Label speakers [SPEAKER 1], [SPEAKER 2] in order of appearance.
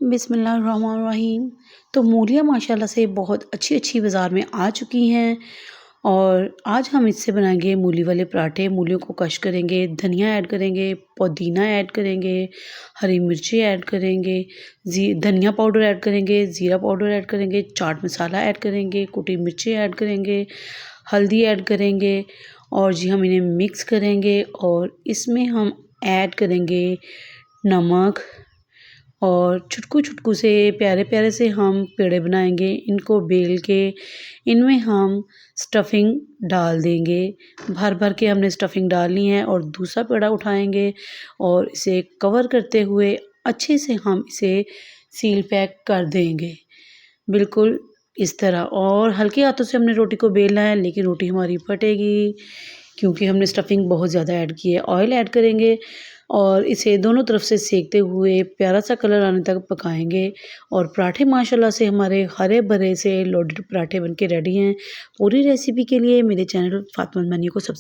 [SPEAKER 1] बिस्मिल्लाहिर्रहमानिर्रहीम। तो मूलियाँ माशाल्लाह से बहुत अच्छी-अच्छी बाज़ार में आ चुकी हैं और आज हम इससे बनाएँगे मूली वाले पराठे। मूलियों को कश करेंगे, धनिया ऐड करेंगे, पुदीना ऐड करेंगे, हरी मिर्ची ऐड करेंगे, धनिया पाउडर ऐड करेंगे, ज़ीरा पाउडर ऐड करेंगे, चाट मसाला ऐड करेंगे, कुटी मिर्ची ऐड करेंगे, हल्दी ऐड करेंगे और जी हम इन्हें मिक्स करेंगे और इसमें हम ऐड करेंगे नमक और छुटकू-छुटकू से प्यारे-प्यारे से हम पेड़े बनाएँगे। इनको बेल के इनमें हम स्टफ़िंग डाल देंगे। भर-भर के हमने स्टफ़िंग डालनी है और दूसरा पेड़ा उठाएँगे और इसे कवर करते हुए अच्छे से हम इसे सील पैक कर देंगे। बिल्कुल इस तरह और हल्के हाथों से हमने रोटी को बेलना है, लेकिन रोटी हमारी फटेगी क्योंकि हमने स्टफ़िंग बहुत ज़्यादा ऐड की है। ऑयल ऐड करेंगे और इसे दोनों तरफ से सेकते हुए प्यारा सा कलर आने तक पकाएँगे और पराठे माशाल्लाह से हमारे हरे-भरे से लोडेड पराठे बनके रेडी हैं। पूरी रेसिपी के लिए मेरे चैनल फ़ातिमा मेन्यू को सब्स